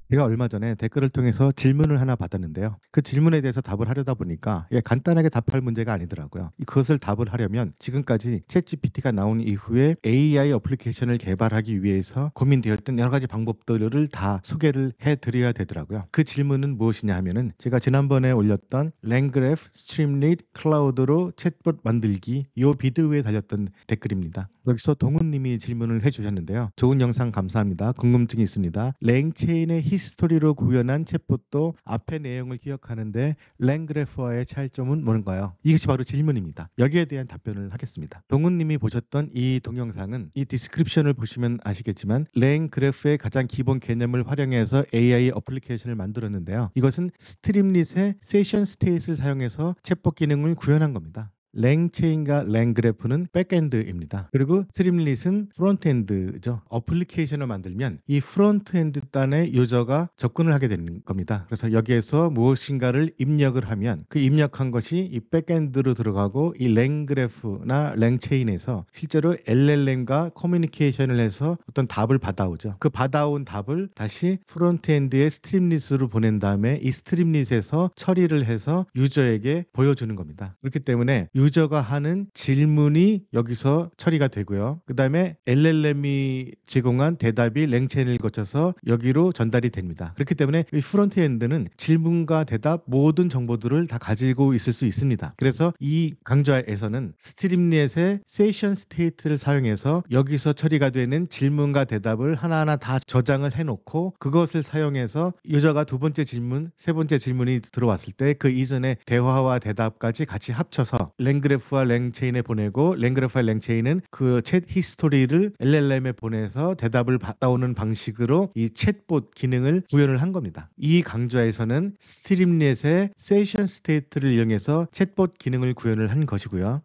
제가 얼마 전에 댓글을 통해서 질문을 하나 받았는데요. 그 질문에 대해서 답을 하려다 보니까 이게 간단하게 답할 문제가 아니더라고요. 그것을 답을 하려면 지금까지 챗GPT가 나온 이후에 AI 어플리케이션을 개발하기 위해서 고민되었던 여러 가지 방법들을 다 소개를 해드려야 되더라고요. 그 질문은 무엇이냐 하면은 제가 지난번에 올렸던 랭그래프 스트림릿 클라우드로 챗봇 만들기 요 비디오에 달렸던 댓글입니다. 여기서 동훈님이 질문을 해주셨는데요. 좋은 영상 감사합니다. 궁금증이 있습니다. 랭체인의 히스토리로 구현한 챗봇도 앞의 내용을 기억하는데 랭그래프와의 차이점은 뭔가요? 이것이 바로 질문입니다. 여기에 대한 답변을 하겠습니다. 동훈님이 보셨던 이 동영상은 이 디스크립션을 보시면 아시겠지만 랭그래프의 가장 기본 개념을 활용해서 AI 어플리케이션을 만들었는데요. 이것은 스트림릿의 세션 스테이트를 사용해서 챗봇 기능을 구현한 겁니다. 랭체인과 랭그래프는 백엔드입니다. 그리고 스트림릿은 프론트엔드죠. 어플리케이션을 만들면 이 프론트엔드 단의 유저가 접근을 하게 되는 겁니다. 그래서 여기에서 무엇인가를 입력을 하면 그 입력한 것이 이 백엔드로 들어가고 이 랭그래프나 랭체인에서 실제로 LLM과 커뮤니케이션을 해서 어떤 답을 받아오죠. 그 받아온 답을 다시 프론트엔드의 스트림릿으로 보낸 다음에 이 스트림릿에서 처리를 해서 유저에게 보여주는 겁니다. 그렇기 때문에 유저가 하는 질문이 여기서 처리가 되고요. 그 다음에 LLM이 제공한 대답이 랭체인을 거쳐서 여기로 전달이 됩니다. 그렇기 때문에 이 프론트엔드는 질문과 대답 모든 정보들을 다 가지고 있을 수 있습니다. 그래서 이 강좌에서는 스트림넷의 세션 스테이트를 사용해서 여기서 처리가 되는 질문과 대답을 하나하나 다 저장을 해놓고 그것을 사용해서 유저가 두 번째 질문, 세 번째 질문이 들어왔을 때 그 이전의 대화와 대답까지 같이 합쳐서 랭그래프와 랭체인에 보내고 랭그래프와 랭체인은 그 챗 히스토리를 LLM에 보내서 대답을 받아오는 방식으로 이 챗봇 기능을 구현을 한 겁니다. 이 강좌에서는 스트림넷의 세션 스테이트를 이용해서 챗봇 기능을 구현을 한 것이고요.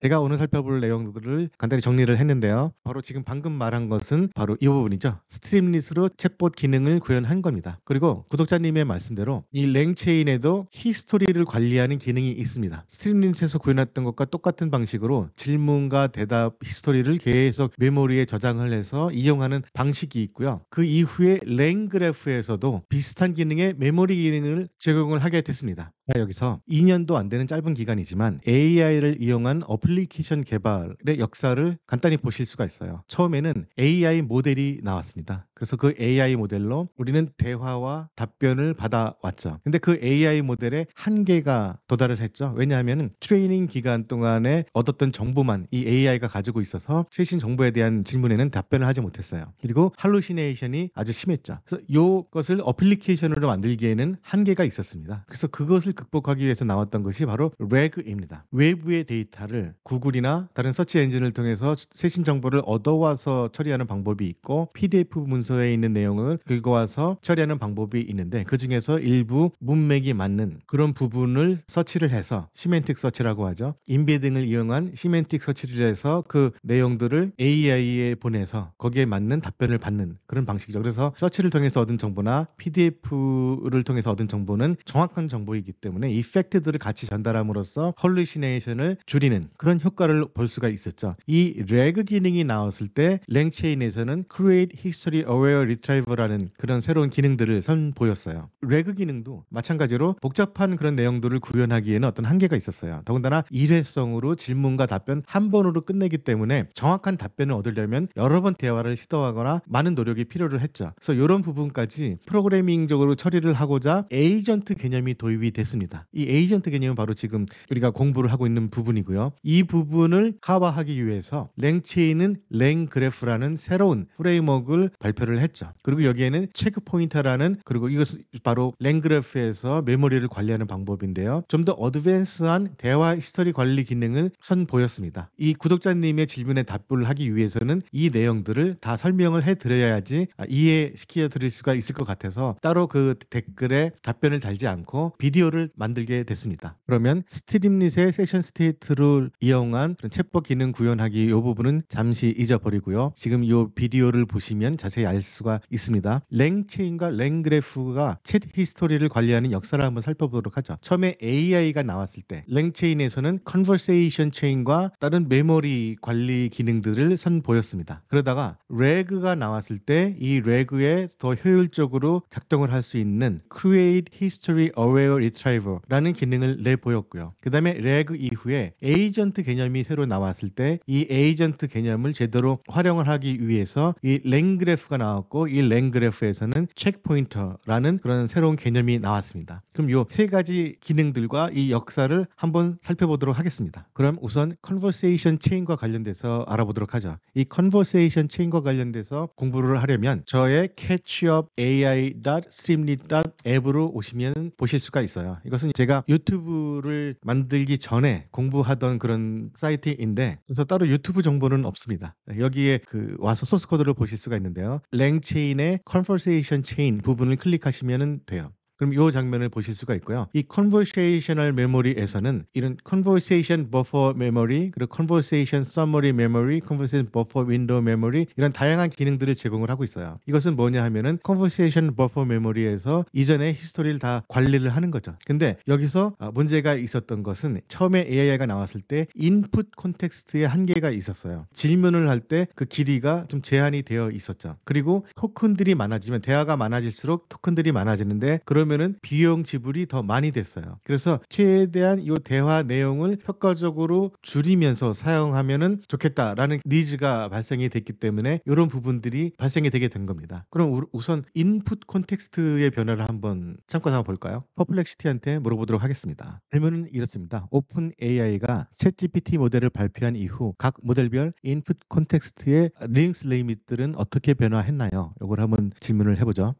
제가 오늘 살펴볼 내용들을 간단히 정리를 했는데요. 바로 지금 방금 말한 것은 바로 이 부분이죠. 스트림릿으로 챗봇 기능을 구현한 겁니다. 그리고 구독자님의 말씀대로 이 랭체인에도 히스토리를 관리하는 기능이 있습니다. 스트림릿에서 구현했던 것과 똑같은 방식으로 질문과 대답 히스토리를 계속 메모리에 저장을 해서 이용하는 방식이 있고요. 그 이후에 랭그래프에서도 비슷한 기능의 메모리 기능을 제공을 하게 됐습니다. 여기서 2년도 안 되는 짧은 기간이지만 AI를 이용한 어플리케이션 개발의 역사를 간단히 보실 수가 있어요. 처음에는 AI 모델이 나왔습니다. 그래서 그 AI 모델로 우리는 대화와 답변을 받아왔죠. 근데 그 AI 모델의 한계가 도달을 했죠. 왜냐하면 트레이닝 기간 동안에 얻었던 정보만 이 AI가 가지고 있어서 최신 정보에 대한 질문에는 답변을 하지 못했어요. 그리고 할루시네이션이 아주 심했죠. 그래서 이것을 어플리케이션으로 만들기에는 한계가 있었습니다. 그래서 그것을 극복하기 위해서 나왔던 것이 바로 RAG입니다. 외부의 데이터를 구글이나 다른 서치 엔진을 통해서 최신 정보를 얻어와서 처리하는 방법이 있고 PDF 문서에 있는 내용을 긁어와서 처리하는 방법이 있는데 그 중에서 일부 문맥이 맞는 그런 부분을 서치를 해서 시멘틱 서치라고 하죠. 인베딩을 이용한 시멘틱 서치를 해서 그 내용들을 AI에 보내서 거기에 맞는 답변을 받는 그런 방식이죠. 그래서 서치를 통해서 얻은 정보나 PDF를 통해서 얻은 정보는 정확한 정보이기 때문에 이 팩트들을 같이 전달함으로써 헐루시네이션을 줄이는 그런 효과를 볼 수가 있었죠. 이 레그 기능이 나왔을 때 랭체인에서는 Create History Aware Retrieve라는 그런 새로운 기능들을 선보였어요. 레그 기능도 마찬가지로 복잡한 그런 내용들을 구현하기에는 어떤 한계가 있었어요. 더군다나 일회성으로 질문과 답변 한 번으로 끝내기 때문에 정확한 답변을 얻으려면 여러 번 대화를 시도하거나 많은 노력이 필요를 했죠. 그래서 이런 부분까지 프로그래밍적으로 처리를 하고자 에이전트 개념이 도입이 됐습니다. 이 에이전트 개념은 바로 지금 우리가 공부를 하고 있는 부분이고요. 이 부분을 커버하기 위해서 랭체인은 랭그래프라는 새로운 프레임워크를 발표를 했죠. 그리고 여기에는 체크 포인터라는 그리고 이것은 바로 랭그래프에서 메모리를 관리하는 방법인데요. 좀 더 어드밴스한 대화 히스토리 관리 기능을 선보였습니다. 이 구독자님의 질문에 답을 하기 위해서는 이 내용들을 다 설명을 해드려야지 이해시켜 드릴 수가 있을 것 같아서 따로 그 댓글에 답변을 달지 않고 비디오를 탭을 만들게 됐습니다. 그러면 스트림릿의 세션 스테이트를 이용한 그런 챗봇 기능 구현하기 이 부분은 잠시 잊어버리고요. 지금 이 비디오를 보시면 자세히 알 수가 있습니다. 랭체인과 랭그래프가 챗 히스토리를 관리하는 역사를 한번 살펴보도록 하죠. 처음에 AI가 나왔을 때 랭체인에서는 컨버세이션 체인과 다른 메모리 관리 기능들을 선보였습니다. 그러다가 레그가 나왔을 때 이 레그에 더 효율적으로 작동을 할 수 있는 Create History Aware Retriever라는 기능을 내보였고요. 그 다음에 레그 이후에 에이전트 개념이 새로 나왔을 때 이 에이전트 개념을 제대로 활용을 하기 위해서 이 랭그래프가 나왔고, 이 랭그래프에서는 체크포인터라는 그런 새로운 개념이 나왔습니다. 그럼 요 세 가지 기능들과 이 역사를 한번 살펴보도록 하겠습니다. 그럼 우선 컨버세이션 체인과 관련돼서 알아보도록 하죠. 이 컨버세이션 체인과 관련돼서 공부를 하려면 저의 catchupai.streamlit.app으로 오시면 보실 수가 있어요. 이것은 제가 유튜브를 만들기 전에 공부하던 그런 사이트인데, 그래서 따로 유튜브 정보는 없습니다. 여기에 와서 소스 코드를 보실 수가 있는데요. 랭체인의 컨버세이션 체인 부분을 클릭하시면 돼요. 그럼 이 장면을 보실 수가 있고요. 이 conversational memory에서는 이런 conversation buffer memory, 그리고 conversation summary memory, conversation buffer window memory, 이런 다양한 기능들을 제공을 하고 있어요. 이것은 뭐냐 하면은 conversation buffer memory에서 이전의 히스토리를 다 관리를 하는 거죠. 근데 여기서 문제가 있었던 것은 처음에 AI가 나왔을 때 input 콘텍스트의 한계가 있었어요. 질문을 할 때 그 길이가 좀 제한이 되어 있었죠. 그리고 토큰들이 많아지면, 대화가 많아질수록 토큰들이 많아지는데, 그러면은 비용 지불이 더 많이 됐어요. 그래서 최대한 이 대화 내용을 효과적으로 줄이면서 사용하면은 좋겠다라는 니즈가 발생이 됐기 때문에 이런 부분들이 발생이 되게 된 겁니다. 그럼 우선 인풋 콘텍스트의 변화를 한번 참고 삼아 볼까요? 퍼플렉시티한테 물어보도록 하겠습니다. 질문은 이렇습니다. 오픈 AI가 챗GPT 모델을 발표한 이후 각 모델별 인풋 콘텍스트의 링스 리밋들은 어떻게 변화했나요? 이걸 한번 질문을 해보죠.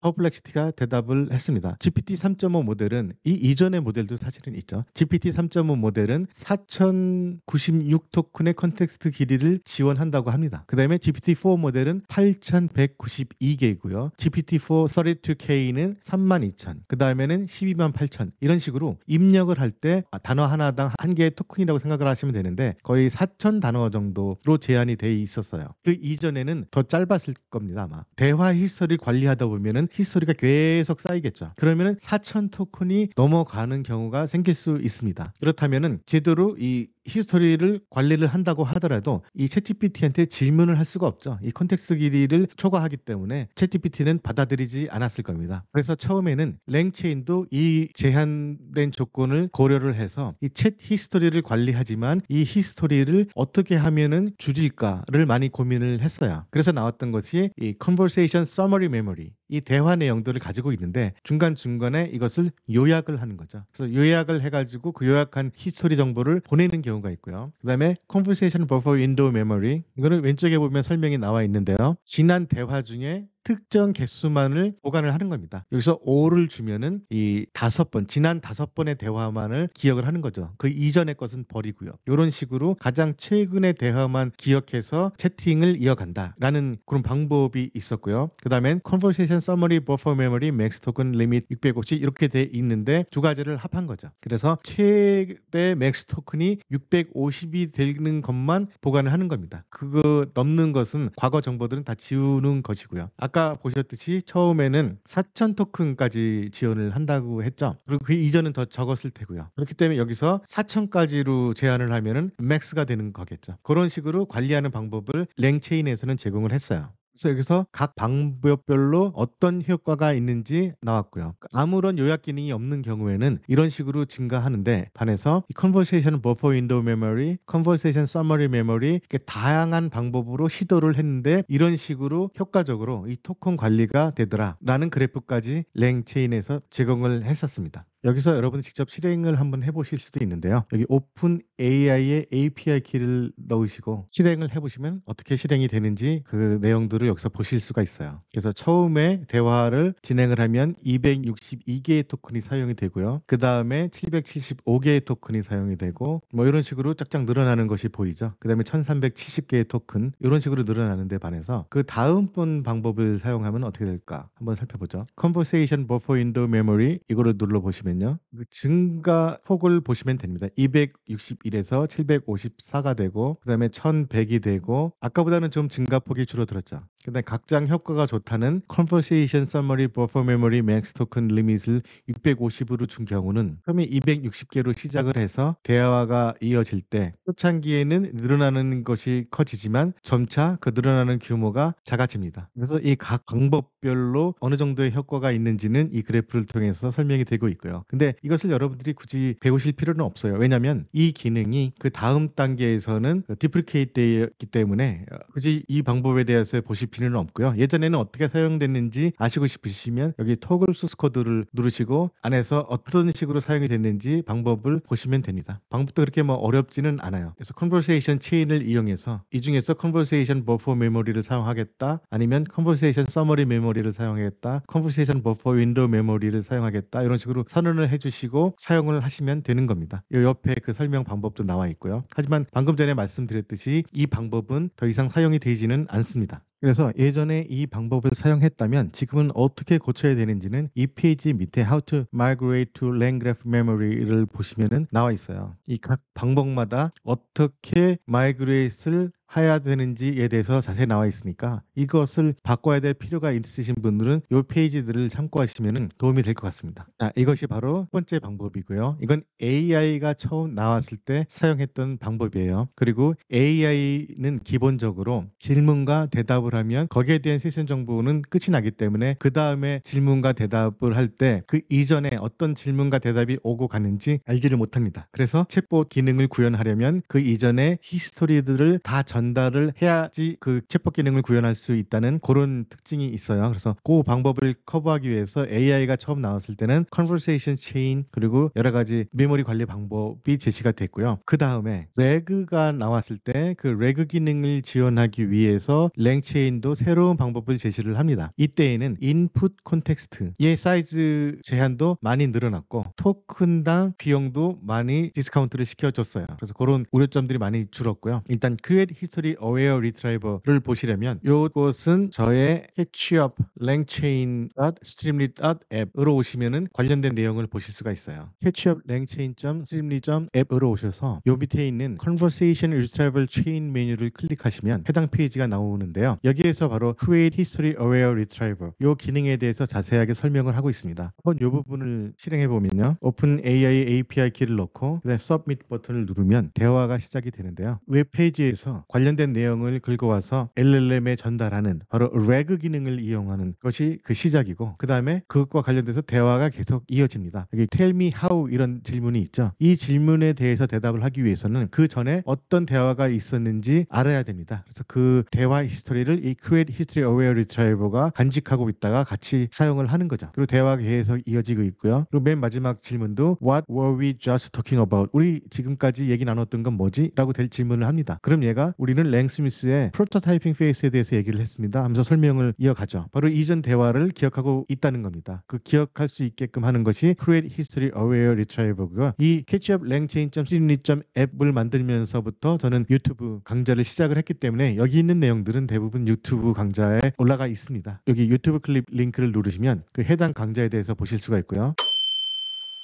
퍼플렉시티가 대답을 했습니다. GPT 3.5 모델은 이 이전의 모델도 사실은 있죠. GPT 3.5 모델은 4096 토큰의 컨텍스트 길이를 지원한다고 합니다. 그 다음에 GPT-4 모델은 8192개이고요. GPT-4 32K는 32,000, 그 다음에는 128,000, 이런 식으로 입력을 할 때 단어 하나당 한 개의 토큰이라고 생각을 하시면 되는데 거의 4,000 단어 정도로 제한이 돼 있었어요. 그 이전에는 더 짧았을 겁니다. 아마 대화 히스토리 관리하다 보면은 히스토리가 계속 쌓이겠죠. 그러면은 4,000 토큰이 넘어가는 경우가 생길 수 있습니다. 그렇다면은 제대로 이 히스토리를 관리를 한다고 하더라도 이 챗GPT한테 질문을 할 수가 없죠. 이 컨텍스트 길이를 초과하기 때문에 챗GPT는 받아들이지 않았을 겁니다. 그래서 처음에는 랭체인도 이 제한된 조건을 고려를 해서 이 챗 히스토리를 관리하지만 이 히스토리를 어떻게 하면은 줄일까를 많이 고민을 했어요. 그래서 나왔던 것이 이 conversation summary memory, 이 대화 내용들을 가지고 있는데 중간중간에 이것을 요약을 하는 거죠. 그래서 요약을 해가지고 그 요약한 히스토리 정보를 보내는 경우가 있고요. 그 다음에 conversation buffer window memory, 이거는 왼쪽에 보면 설명이 나와 있는데요. 지난 대화 중에 특정 개수만을 보관을 하는 겁니다. 여기서 5를 주면은 이 5번, 지난 5번의 대화만을 기억을 하는 거죠. 그 이전의 것은 버리고요. 이런 식으로 가장 최근의 대화만 기억해서 채팅을 이어간다라는 그런 방법이 있었고요. 그 다음엔 conversation summary buffer memory max token limit 650 이렇게 돼 있는데 두 가지를 합한 거죠. 그래서 최대 맥스 토큰이 650이 되는 것만 보관을 하는 겁니다. 그거 넘는 것은 과거 정보들은 다 지우는 것이고요. 아까 보셨듯이 처음에는 4,000 토큰까지 지원을 한다고 했죠. 그리고 그 이전은 더 적었을 테고요. 그렇기 때문에 여기서 4,000까지로 제한을 하면은 맥스가 되는 거겠죠. 그런 식으로 관리하는 방법을 랭체인에서는 제공을 했어요. 그래서 여기서 각 방법별로 어떤 효과가 있는지 나왔고요. 아무런 요약 기능이 없는 경우에는 이런 식으로 증가하는데, 반해서 이 conversation buffer window memory, conversation summary memory, 이렇게 다양한 방법으로 시도를 했는데 이런 식으로 효과적으로 이 토큰 관리가 되더라라는 그래프까지 랭체인에서 제공을 했었습니다. 여기서 여러분이 직접 실행을 한번 해 보실 수도 있는데요. 여기 오픈 AI의 API 키를 넣으시고 실행을 해 보시면 어떻게 실행이 되는지 그 내용들을 여기서 보실 수가 있어요. 그래서 처음에 대화를 진행을 하면 262 개의 토큰이 사용이 되고요. 그다음에 775 개의 토큰이 사용이 되고 뭐 이런 식으로 쫙쫙 늘어나는 것이 보이죠. 그다음에 1370 개의 토큰 이런 식으로 늘어나는 데 반해서 그다음번 방법을 사용하면 어떻게 될까? 한번 살펴보죠. Conversation Buffer Window Memory 이거를 눌러 보시면요. 그 증가폭을 보시면 됩니다. 261에서 754가 되고 그다음에 1100이 되고 아까보다는 좀 증가폭이 줄어들었죠. 그다음에 각장 효과가 좋다는 Conversation Summary Buffer Memory Max Token Limit을 650으로 준 경우는 처음에 260개로 시작을 해서 대화가 이어질 때 초창기에는 늘어나는 것이 커지지만 점차 그 늘어나는 규모가 작아집니다. 그래서 이 각 방법별로 어느 정도의 효과가 있는지는 이 그래프를 통해서 설명이 되고 있고요. 근데 이것을 여러분들이 굳이 배우실 필요는 없어요. 왜냐하면 이 기능이 그 다음 단계에서는 디프리케이트 되어 있기 때문에 굳이 이 방법에 대해서 보실 필요는 없고요. 예전에는 어떻게 사용됐는지 아시고 싶으시면 여기 토글 소스 코드를 누르시고 안에서 어떤 식으로 사용이 됐는지 방법을 보시면 됩니다. 방법도 그렇게 뭐 어렵지는 않아요. 그래서 컨버세이션 체인을 이용해서 이 중에서 컨버세이션 버퍼 메모리를 사용하겠다 아니면 컨버세이션 서머리 메모리를 사용하겠다 컨버세이션 버퍼 윈도우 메모리를 사용하겠다 이런 식으로 선언을 해주시고 사용을 하시면 되는 겁니다. 이 옆에 그 설명 방법도 나와 있고요. 하지만 방금 전에 말씀드렸듯이 이 방법은 더 이상 사용이 되지는 않습니다. 그래서 예전에 이 방법을 사용했다면 지금은 어떻게 고쳐야 되는지는 이 페이지 밑에 How to Migrate to LangGraph Memory를 보시면은 나와 있어요. 이 각 방법마다 어떻게 마이그레이트를 해야 되는지에 대해서 자세히 나와 있으니까 이것을 바꿔야 될 필요가 있으신 분들은 이 페이지들을 참고하시면 도움이 될 것 같습니다. 이것이 바로 첫 번째 방법이고요. 이건 AI가 처음 나왔을 때 사용했던 방법이에요. 그리고 AI는 기본적으로 질문과 대답을 하면 거기에 대한 세션 정보는 끝이 나기 때문에 그 다음에 질문과 대답을 할 때 그 이전에 어떤 질문과 대답이 오고 가는지 알지를 못합니다. 그래서 챗봇 기능을 구현하려면 그 이전에 히스토리들을 다 전달을 해야지 그 챗봇 기능을 구현할 수 있다는 그런 특징이 있어요. 그래서 그 방법을 커버하기 위해서 AI가 처음 나왔을 때는 Conversation Chain 그리고 여러 가지 메모리 관리 방법이 제시가 됐고요. 그 다음에 레그가 나왔을 때 그 레그 기능을 지원하기 위해서 랭체인도 새로운 방법을 제시를 합니다. 이때에는 인풋 콘텍스트의 사이즈 제한도 많이 늘어났고 토큰당 비용도 많이 디스카운트를 시켜줬어요. 그래서 그런 우려점들이 많이 줄었고요. 일단 Create History Aware Retriever를 보시려면 이것은 저의 catchup langchain.streamlit.app으로 오시면은 관련된 내용을 보실 수가 있어요. catchup langchain.streamlit.app으로 오셔서 요 밑에 있는 Conversation Retrieval Chain 메뉴를 클릭하시면 해당 페이지가 나오는데요. 여기에서 바로 Create History Aware Retriever 요 기능에 대해서 자세하게 설명을 하고 있습니다. 한번 요 부분을 실행해 보면요. Open AI API 키를 넣고 그다음에 Submit 버튼을 누르면 대화가 시작이 되는데요. 웹페이지에서 관련된 내용을 긁어와서 LLM에 전달하는 바로 RAG 기능을 이용하는 것이 그 시작이고 그 다음에 그것과 관련돼서 대화가 계속 이어집니다. 여기 Tell me how 이런 질문이 있죠. 이 질문에 대해서 대답을 하기 위해서는 그 전에 어떤 대화가 있었는지 알아야 됩니다. 그래서 그 대화 히스토리를 이 Create History Aware Retriever가 간직하고 있다가 같이 사용을 하는 거죠. 그리고 대화가 계속 이어지고 있고요. 그리고 맨 마지막 질문도 What were we just talking about? 우리 지금까지 얘기 나눴던 건 뭐지? 라고 될 질문을 합니다. 그럼 얘가 우리는 랭스미스의 프로토타이핑 페이스에 대해서 얘기를 했습니다 하면서 설명을 이어가죠. 바로 이전 대화를 기억하고 있다는 겁니다. 그 기억할 수 있게끔 하는 것이 Create History Aware Retriever가 이 catchup langchain.streamlit.app을 만들면서부터 저는 유튜브 강좌를 시작을 했기 때문에 여기 있는 내용들은 대부분 유튜브 강좌에 올라가 있습니다. 여기 유튜브 클립 링크를 누르시면 그 해당 강좌에 대해서 보실 수가 있고요.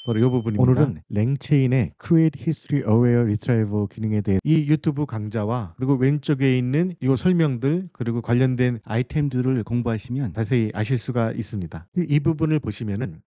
바로 이 부분입니다. 오늘은 랭체인의 Create History Aware Retriever 기능에 대해 이 유튜브 강좌와 그리고 왼쪽에 있는 이 설명들 그리고 관련된 아이템들을 공부하시면 자세히 아실 수가 있습니다. 이 부분을 보시면은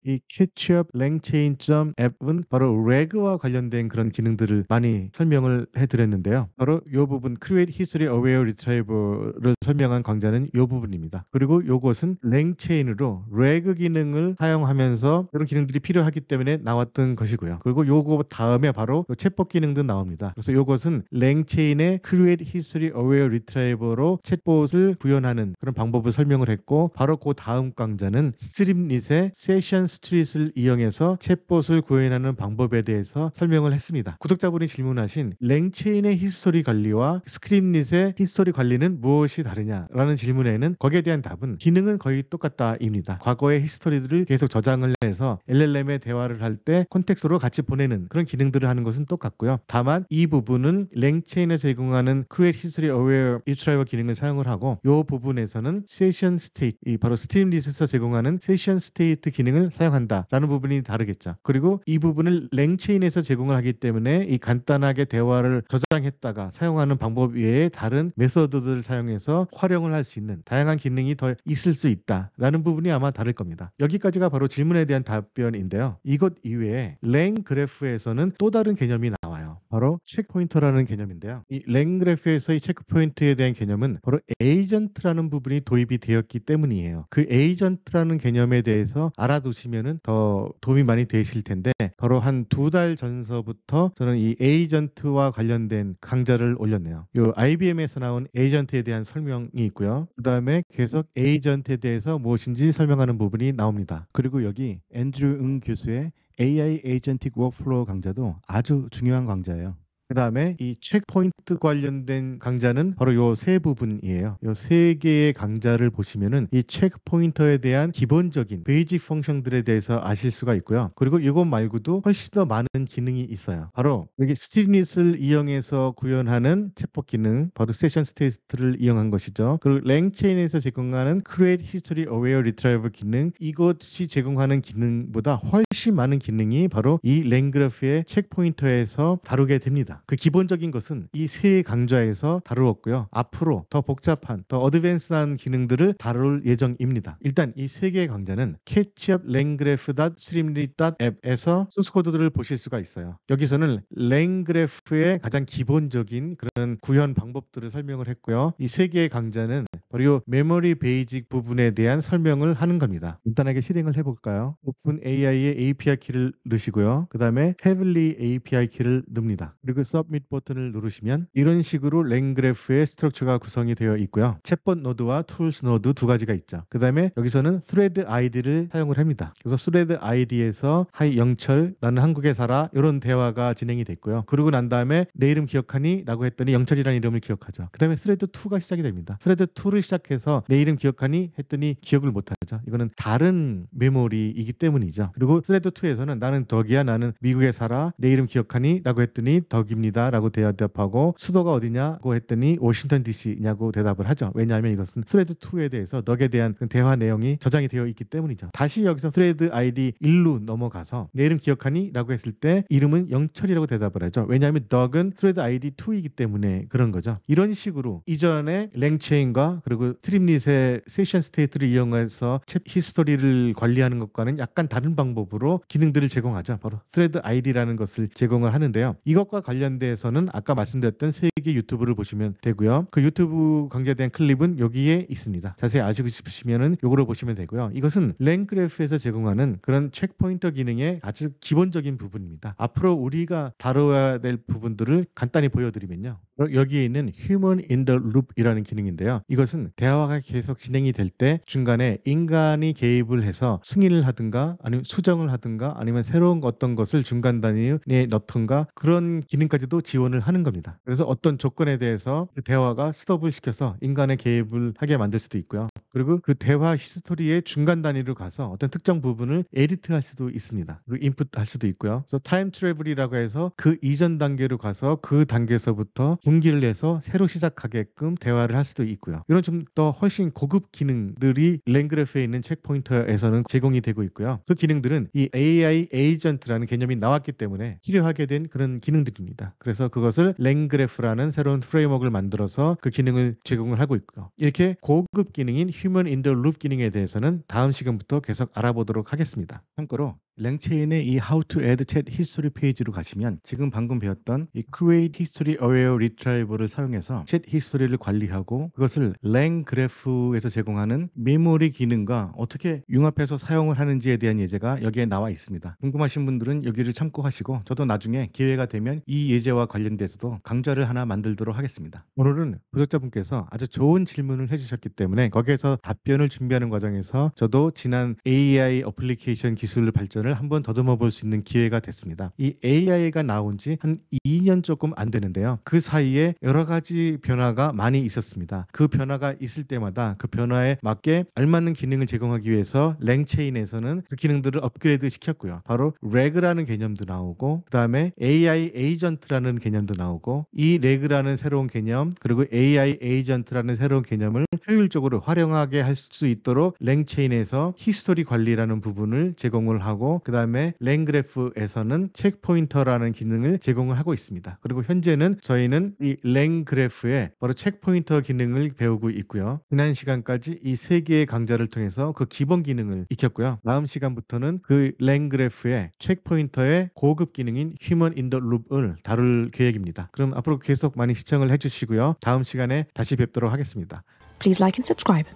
이 catchup langchain.app은 바로 reg와 관련된 그런 기능들을 많이 설명을 해드렸는데요. 바로 이 부분 Create History Aware Retriever를 설명한 강좌는 이 부분입니다. 그리고 이것은 langchain으로 reg 기능을 사용하면서 이런 기능들이 필요하기 때문에 나왔던 것이고요. 그리고 요거 다음에 바로 요 챗봇 기능도 나옵니다. 그래서 이것은 langchain의 Create History Aware Retriever로 챗봇을 구현하는 그런 방법을 설명을 했고 바로 그 다음 강좌는 스트림릿의 세션 스트릿을 이용해서 챗봇을 구현하는 방법에 대해서 설명을 했습니다. 구독자분이 질문하신 랭체인의 히스토리 관리와 스크립릿의 히스토리 관리는 무엇이 다르냐라는 질문에는 거기에 대한 답은 기능은 거의 똑같다입니다. 과거의 히스토리들을 계속 저장을 해서 LLM의 대화를 할 때 콘텍스트로 같이 보내는 그런 기능들을 하는 것은 똑같고요. 다만 이 부분은 랭체인에 제공하는 Create History Aware Retrieval 기능을 사용을 하고 이 부분에서는 Session State, 이 바로 스트림릿에서 제공하는 Session State 기능을 사용한다라는 부분이 다르겠죠. 그리고 이 부분을 랭체인에서 제공을 하기 때문에 이 간단하게 대화를 저장했다가 사용하는 방법 외에 다른 메서드들을 사용해서 활용을 할 수 있는 다양한 기능이 더 있을 수 있다라는 부분이 아마 다를 겁니다. 여기까지가 바로 질문에 대한 답변인데요. 이것 이외에 랭그래프에서는 또 다른 개념이 나와요. 바로 체크포인터라는 개념인데요. 이 랭그래프에서의 체크포인트에 대한 개념은 바로 에이전트라는 부분이 도입이 되었기 때문이에요. 그 에이전트라는 개념에 대해서 알아두시면은 더 도움이 많이 되실 텐데 바로 한 2달 전서부터 저는 이 에이전트와 관련된 강좌를 올렸네요. 요 IBM에서 나온 에이전트에 대한 설명이 있고요. 그다음에 계속 에이전트에 대해서 무엇인지 설명하는 부분이 나옵니다. 그리고 여기 앤드류 응 교수의 AI 에이전틱 워크플로우 강좌도 아주 중요한 강좌예요. 그 다음에 이 체크포인트 관련된 강좌는 바로 요 세 부분이에요. 요 세 개의 강좌를 보시면은 이 체크포인터에 대한 기본적인 베이직 펑션들에 대해서 아실 수가 있고요. 그리고 이것 말고도 훨씬 더 많은 기능이 있어요. 바로 여기 스트릿을 이용해서 구현하는 챗봇 기능, 바로 세션 스테이트를 이용한 것이죠. 그리고 랭체인에서 제공하는 Create History Aware Retrieval 기능, 이것이 제공하는 기능보다 훨씬 많은 기능이 바로 이 랭그래프의 체크포인터에서 다루게 됩니다. 그 기본적인 것은 이 세 강좌에서 다루었고요. 앞으로 더 복잡한, 더 어드밴스한 기능들을 다룰 예정입니다. 일단 이 세 개의 강좌는 catchuplangraph.streamlit.app에서 소스 코드들을 보실 수가 있어요. 여기서는 랭그래프의 가장 기본적인 그런 구현 방법들을 설명을 했고요. 이 세 개의 강좌는 바로 이 메모리 베이직 부분에 대한 설명을 하는 겁니다. 간단하게 실행을 해볼까요? 오픈 AI의 API 키를 넣으시고요. 그 다음에 Heavily API 키를 넣습니다. 그리고 서브밋 버튼을 누르시면 이런 식으로 랭그래프의 스트럭처가 구성이 되어 있고요. 챗봇 노드와 툴스 노드 두 가지가 있죠. 그 다음에 여기서는 thread id를 사용을 합니다. 그래서 thread id에서 하이 영철 나는 한국에 살아 이런 대화가 진행이 됐고요. 그러고 난 다음에 내 이름 기억하니? 라고 했더니 영철이라는 이름을 기억하죠. 그 다음에 thread 2가 시작이 됩니다. thread 2를 시작해서 내 이름 기억하니? 했더니 기억을 못하죠. 이거는 다른 메모리이기 때문이죠. 그리고 thread 2에서는 나는 덕이야, 나는 미국에 살아, 내 이름 기억하니? 라고 했더니 덕입니다 라고 대답하고 수도가 어디냐고 했더니 워싱턴 DC냐고 대답을 하죠. 왜냐하면 이것은 thread 2에 대해서 덕에 대한 대화 내용이 저장이 되어 있기 때문이죠. 다시 여기서 thread ID 1로 넘어가서 내 이름 기억하니? 라고 했을 때 이름은 영철이라고 대답을 하죠. 왜냐하면 덕은 thread ID 2이기 때문에 그런 거죠. 이런 식으로 이전에 랭체인과 그리고 스트림릿의 세션 스테이트를 이용해서 챗 히스토리를 관리하는 것과는 약간 다른 방법으로 기능들을 제공하죠. 바로 thread ID라는 것을 제공을 하는데요. 이것과 관련돼서는 아까 말씀드렸던 세 개 유튜브를 보시면 되고요. 그 유튜브 강좌에 대한 클립은 여기에 있습니다. 자세히 아시고 싶으시면은 요거로 보시면 되고요. 이것은 랭그래프에서 제공하는 그런 체크포인터 기능의 아주 기본적인 부분입니다. 앞으로 우리가 다뤄야 될 부분들을 간단히 보여드리면요. 여기에 있는 Human in the Loop이라는 기능인데요. 이것은 대화가 계속 진행이 될 때 중간에 인간이 개입을 해서 승인을 하든가 아니면 수정을 하든가 아니면 새로운 어떤 것을 중간 단위에 넣던가 그런 기능까지도 지원을 하는 겁니다. 그래서 어떤 조건에 대해서 그 대화가 스톱을 시켜서 인간의 개입을 하게 만들 수도 있고요. 그리고 그 대화 히스토리의 중간 단위로 가서 어떤 특정 부분을 에디트할 수도 있습니다. 그리고 인풋할 수도 있고요. 그래서 타임 트래블이라고 해서 그 이전 단계로 가서 그 단계에서부터 분기를 해서 새로 시작하게끔 대화를 할 수도 있고요. 이런 좀 더 훨씬 고급 기능들이 랭그래프에 있는 체크포인터에서는 제공이 되고 있고요. 그 기능들은 이 AI 에이전트라는 개념이 나왔기 때문에 필요하게 된 그런 기능들입니다. 그래서 그것을 랭그래프라는 새로운 프레임워크를 만들어서 그 기능을 제공을 하고 있고요. 이렇게 고급 기능인 Human in the Loop 기능에 대해서는 다음 시간부터 계속 알아보도록 하겠습니다. 참고로 랭체인의 이 How to Add Chat History 페이지로 가시면 지금 방금 배웠던 이 Create History Aware Retriever를 사용해서 챗 히스토리를 관리하고 그것을 랭그래프에서 제공하는 메모리 기능과 어떻게 융합해서 사용을 하는지에 대한 예제가 여기에 나와 있습니다. 궁금하신 분들은 여기를 참고하시고 저도 나중에 기회가 되면 이 예제와 관련돼서도 강좌를 하나 만들도록 하겠습니다. 오늘은 구독자분께서 아주 좋은 질문을 해주셨기 때문에 거기에서 답변을 준비하는 과정에서 저도 지난 AI 어플리케이션 기술 발전을 한번 더듬어 볼 수 있는 기회가 됐습니다. 이 AI가 나온 지 한 2년 조금 안 되는데요. 그 사이에 여러 가지 변화가 많이 있었습니다. 그 변화가 있을 때마다 그 변화에 맞게 알맞는 기능을 제공하기 위해서 랭체인에서는 그 기능들을 업그레이드 시켰고요. 바로 렉이라는 개념도 나오고 그 다음에 AI 에이전트라는 개념도 나오고 이 렉이라는 새로운 개념 그리고 AI 에이전트라는 새로운 개념을 효율적으로 활용하게 할 수 있도록 랭체인에서 히스토리 관리라는 부분을 제공을 하고 그 다음에 랭그래프에서는 체크포인터라는 기능을 제공을 하고 있습니다. 그리고 현재는 저희는 이 랭그래프에 바로 체크포인터 기능을 배우고 있고요. 지난 시간까지 이 세 개의 강좌를 통해서 그 기본 기능을 익혔고요. 다음 시간부터는 그 랭그래프의 체크포인터의 고급 기능인 휴먼 인 더 룹을 다룰 계획입니다. 그럼 앞으로 계속 많이 시청을 해주시고요. 다음 시간에 다시 뵙도록 하겠습니다. Please like and subscribe.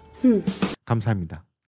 감사합니다.